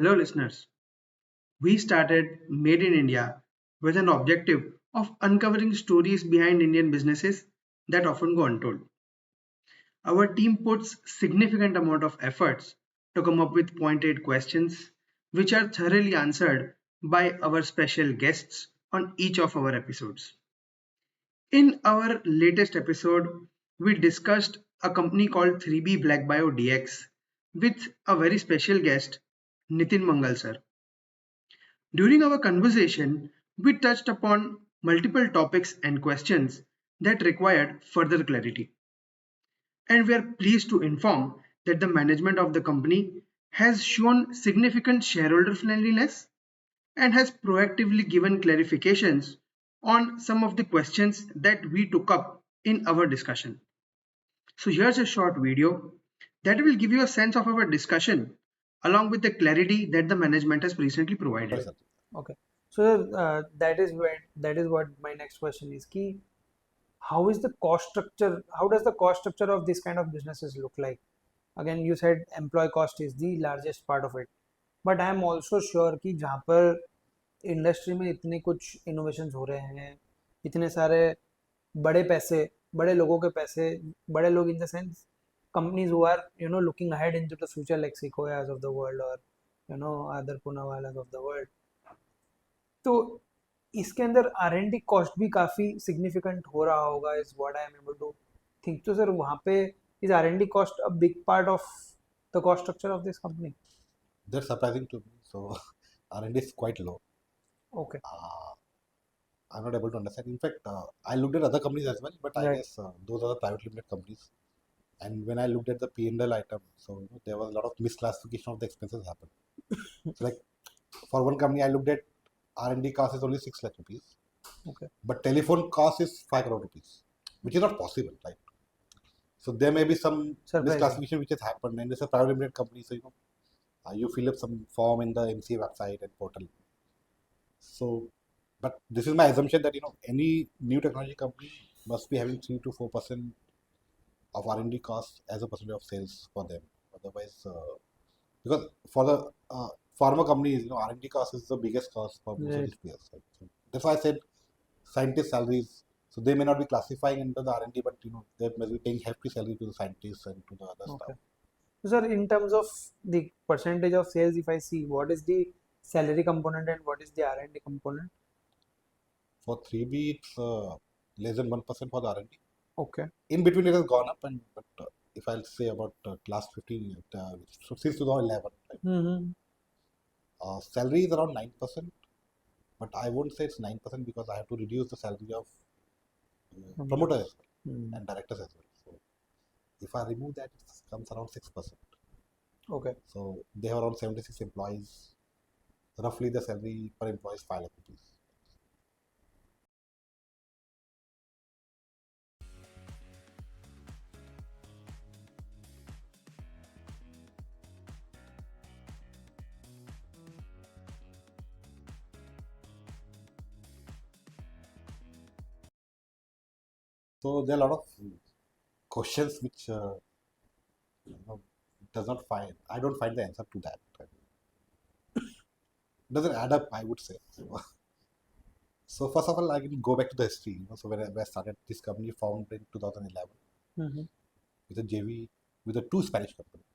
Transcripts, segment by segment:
Hello, listeners. We started Made in India with an objective of uncovering stories behind Indian businesses that often go untold. Our team puts significant amount of efforts to come up with pointed questions which are thoroughly answered by our special guests on each of our episodes. In our latest episode, we discussed a company called 3B Blackbio DX with a very special guest, Nitin Mangal Sir. During our conversation, we touched upon multiple topics and questions that required further clarity. And we are pleased to inform that the management of the company has shown significant shareholder friendliness and has proactively given clarifications on some of the questions that we took up in our discussion. So here's a short video that will give you a sense of our discussion along with the clarity that the management has recently provided. Okay. So that is what my next question is. Ki, how is the cost structure? How does the cost structure of this kind of businesses look like? Again, you said employee cost is the largest part of it, but I am also sure कि जहाँ पर industry में इतने कुछ innovations हो रहे हैं, इतने सारे बड़े पैसे, बड़े लोगों के पैसे, बड़े लोग in the sense companies who are looking ahead into the future like Sequoias of the world or other Punawalas of the world. तो इसके अंदर R&D कॉस्ट भी काफ़ी सिग्निफिकेंट हो रहा होगा is what I am able to think. तो sir वहाँ पे is R&D cost a big part of the cost structure of this company? That's surprising to me. So R&D is quite low. Okay. I'm not able to understand. In fact, I looked at other companies as well, but I Right. guess those are the private limited companies. And when I looked at the P&L item, so there was a lot of misclassification of the expenses happened. So like for one company, I looked at R&D cost is only 6 lakh rupees, Okay. but telephone cost is 5 crore rupees, which is not possible, right? So there may be some Surprising. misclassification which has happened, and it's a private limited company, so you fill up some form in the MCA website and portal. So, but this is my assumption that any new technology company must be having 3 to 4% of R&D costs as a percentage of sales for them. Otherwise, because for the pharma companies, R&D cost is the biggest cost for most of Right. these players. Right? So that's why I said scientist salaries. So they may not be classifying under the R&D, but they may be paying hefty salary to the scientists and to the other Okay. staff. So sir, in terms of the percentage of sales, if I see, what is the salary component and what is the R&D component? For 3B, it's less than 1% for the R&D. Okay. In between, it has gone up, but if I'll say about last 15 years, so since 2011, right? Mm-hmm. Salary is around 9%, but I won't say it's 9% because I have to reduce the salary of promoters as well and directors as well. So if I remove that, it comes around 6%. Okay. So they have around 76 employees. Roughly the salary per employee is 5 lakh rupees. So there are a lot of questions which does not find. I don't find the answer to that. Doesn't add up, I would say. So first of all, I can go back to the history. So when I started this company, formed in 2011 Mm-hmm. with a JV with a two Spanish company.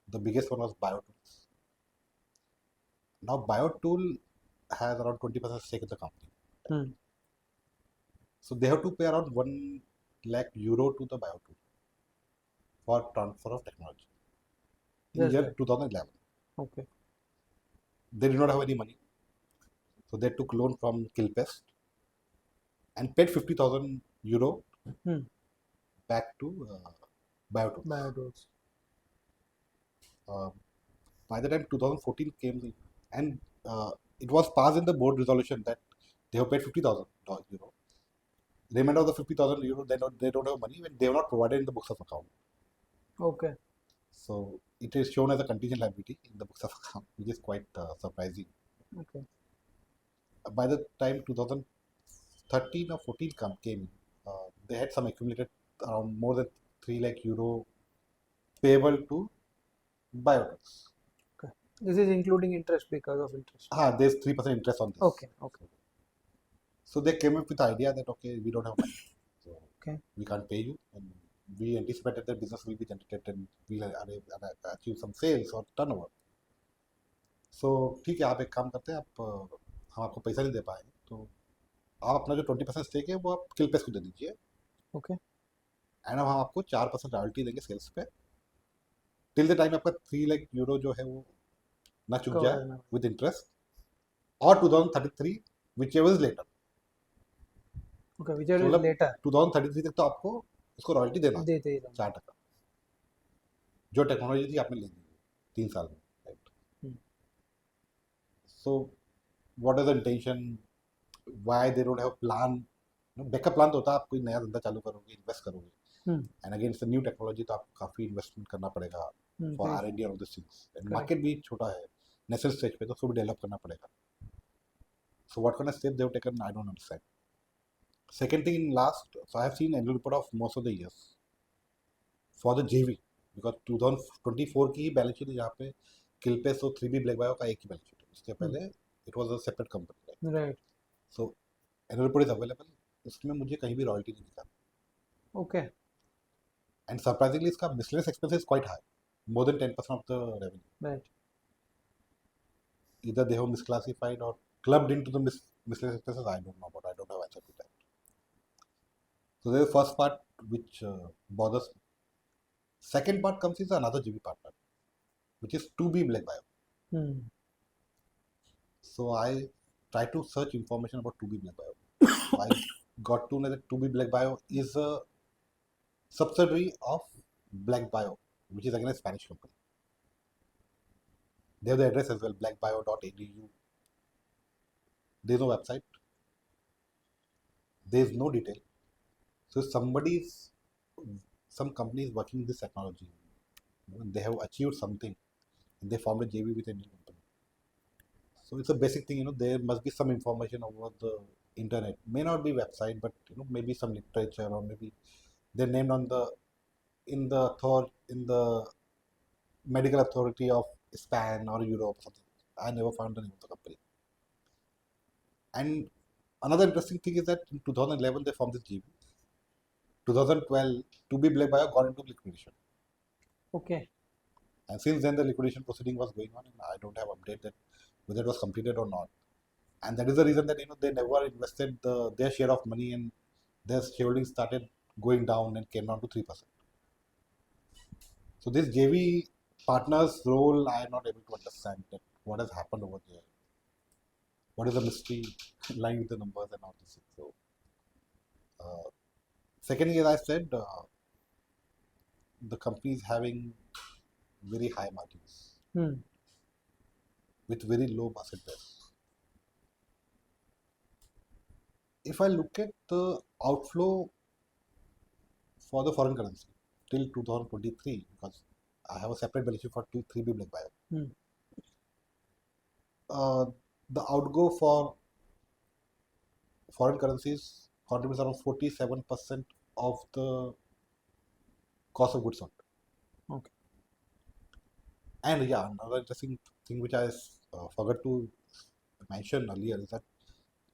The biggest one was BioTools. Now BioTool has around 20% stake in the company. Hmm. So they have to pay around 1 lakh euro to the BioTool for transfer of technology in That's year right. 2011. Okay. They did not have any money. So they took loan from Kilpest and paid 50,000 euro Hmm. back to BioTools. Biotools. By the time 2014 came in, and it was passed in the board resolution that they have paid 50,000 euro. Remainder of the 50,000 euro, they don't have money when they have not provided in the books of account. Okay. So it is shown as a contingent liability in the books of account, which is quite surprising. Okay. By the time 2013 or 14 came in, they had some accumulated around more than 3 lakh euro payable to BioTools. Okay. This is including interest because of interest. There's 3% interest on this. Okay, okay, So they came up with the idea that okay, we don't have money, so okay. we can't pay you, and we anticipated that business will be generated and we'll achieve some sales or turnover. So ठीक है, आप एक काम करते हैं, आप हम आपको पैसा नहीं दे पाएंगे, तो आप अपना जो 20% स्टेक है वो आप किलपेस को दे दीजिए, Okay. एंड अब हम आपको 4% रॉयल्टी देंगे सेल्स पे टिल द टाइम आपका 3 लाख यूरो जो है वो ना चुक Cover जाए now. विद इंटरेस्ट, और 2033 whichever is later. Okay, whichever is मतलब later. 2033 तक तो आपको इसको रॉयल्टी देना है, देते ही रहना. 4%, जो टेक्नोलॉजी थी आपने ले ली 3 साल में, right. Hmm. So what is the intention, why they don't have plan, backup plan तो होता है, आप कोई नया धंधा चालू करोगे, इन्वेस्ट करोगे, Hmm. And again it's new technology, तो आपको काफ़ी इन्वेस्टमेंट करना पड़ेगा Hmm. For Right. R&D और this things, and Correct. Market भी छोटा है, नेशनल स्टेज पे, तो उसको भी डेवलप करना पड़ेगा। So what kind of step they have taken, I don't understand. Second thing, in last, so I have seen annual report of most of the years for the JV, because 2024 की ही balance sheet है जहाँ पे किलपेस और 3B black bio का एक ही balance sheet है, इसके पहले it was a separate company, Right. So annual report is available, उसमें मुझे कहीं भी रॉयल्टी नहीं दिखा, Okay. एंड सरप्राइजिंगली इसका miscellaneous expense is quite high, more than 10% of the revenue, Right. either they have misclassified or clubbed into the miscellaneous expenses, I don't know, but I don't have answer to that. So there's the first part which bothers me. Second part comes is another JV partner, which is 2B Black Bio. Hmm. So I tried to search information about 2B Black Bio. So I got to know that 2B Black Bio is a subsidiary of Black Bio, which is again a Spanish company. They have the address as well, blackbio.edu. There is no website. There is no detail. So some company is working with this technology, they have achieved something, and they formed a JV with a new company. So it's a basic thing, there must be some information over the internet. May not be website, but maybe some literature, or maybe they're named on the in the medical authority of Spain or Europe or something. I never found the name of the company. And another interesting thing is that in 2011 they formed this JV. 2012, 2B Black Bio got into liquidation. Okay. And since then the liquidation proceeding was going on, and I don't have update that whether it was completed or not. And that is the reason that they never invested their share of money, and their shareholding started going down and came down to 3%. So this JV partner's role, I am not able to understand that what has happened over there. What is the mystery lying with the numbers and all this? So secondly, as I said, the company is having very high margins Hmm. with very low asset base. If I look at the outflow for the foreign currency till 2023, because I have a separate balance sheet for 3B Black Bio, Hmm. the outgo for foreign currencies contributes around 47% of the cost of goods sold. Okay. And yeah, another interesting thing which I forgot to mention earlier is that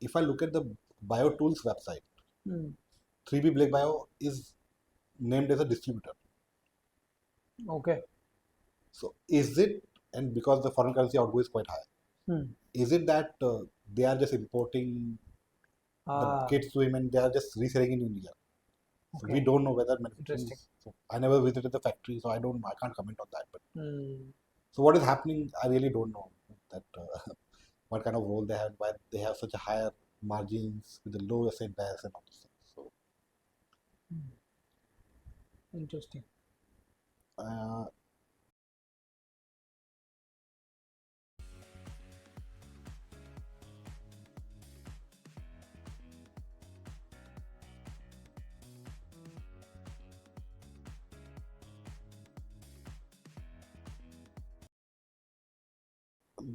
if I look at the BioTools website, Hmm. 3B Black Bio is named as a distributor. Okay. So is it, and because the foreign currency outgo is quite high, Hmm. is it that they are just importing the Ah. kits to him and they are just reselling in India? So we Okay. don't know whether manufacturing Interesting. so I never visited the factory, so I can't comment on that. But Hmm. so what is happening, I really don't know that what kind of role they have, why they have such a higher margins with the low asset base and all this stuff. So Interesting. uh,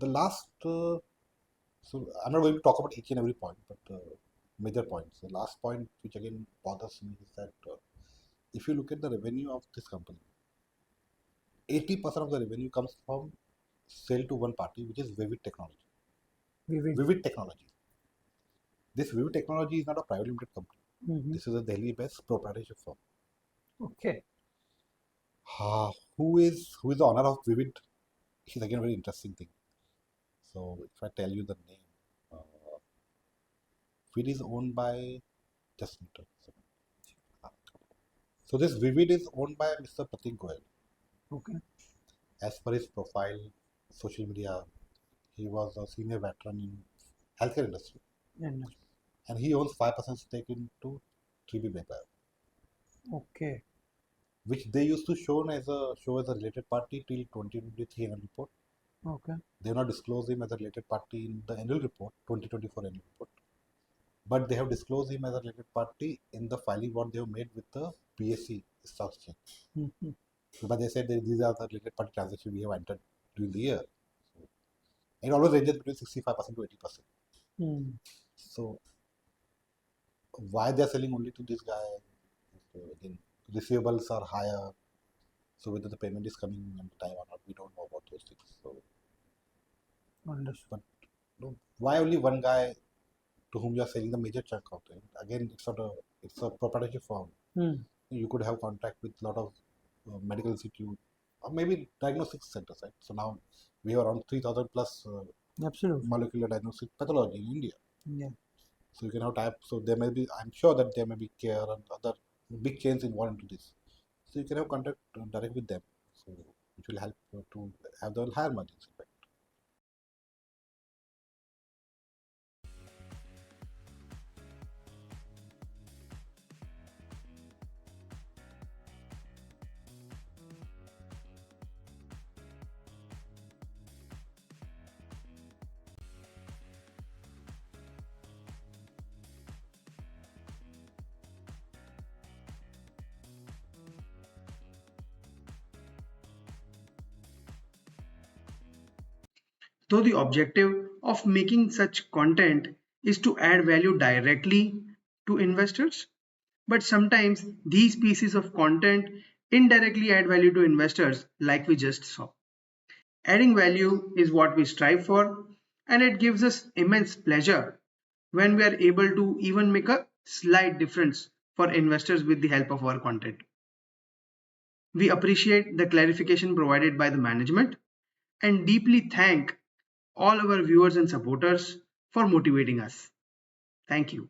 the last so I'm not going to talk about each and every point, but major points. The last point which again bothers me is that if you look at the revenue of this company, 80% of the revenue comes from sell to one party, which is Vivid Technology. Vivid. Vivid Technology. This Vivid Technology is not a private limited company. Mm-hmm. This is a Delhi-based proprietorship firm. Okay. Who is the owner of Vivid? Is again a very interesting thing. So if I tell you the name, uh, Vivid is owned by just a minute. So this Vivid is owned by Mr. Pratik Goyal. Okay. As per his profile, social media, he was a senior veteran in healthcare industry, And and he owns 5% stake into 3B Blackbio, okay. which they used to show as a related party till 2023 annual report. Okay. They have not disclosed him as a related party in the annual report, 2024 annual report, but they have disclosed him as a related party in the filing what they have made with the BSE stock exchange. Mm-hmm. But they said that these are the related party transactions we have entered during the year. So it always ranges between 65% to 80%. Mm. So why they are selling only to this guy? So again, receivables are higher. So whether the payment is coming on time or not, we don't know about those things. So, Understood. but why only one guy to whom you are selling the major chunk of it? Again, it's a proprietorship firm. Mm. You could have contact with a lot of medical institute or maybe diagnostic centers, right? So now we have around 3,000 plus Absolutely. molecular diagnostic pathology in India. Yeah. So you can have type. So there may be, I'm sure that there may be care and other big chains involved into this. So you can have contact direct with them. So which will help to have the higher margins. In fact. Though the objective of making such content is to add value directly to investors, but sometimes these pieces of content indirectly add value to investors, like we just saw. Adding value is what we strive for, and it gives us immense pleasure when we are able to even make a slight difference for investors with the help of our content. We appreciate the clarification provided by the management and deeply thank all our viewers and supporters for motivating us. Thank you.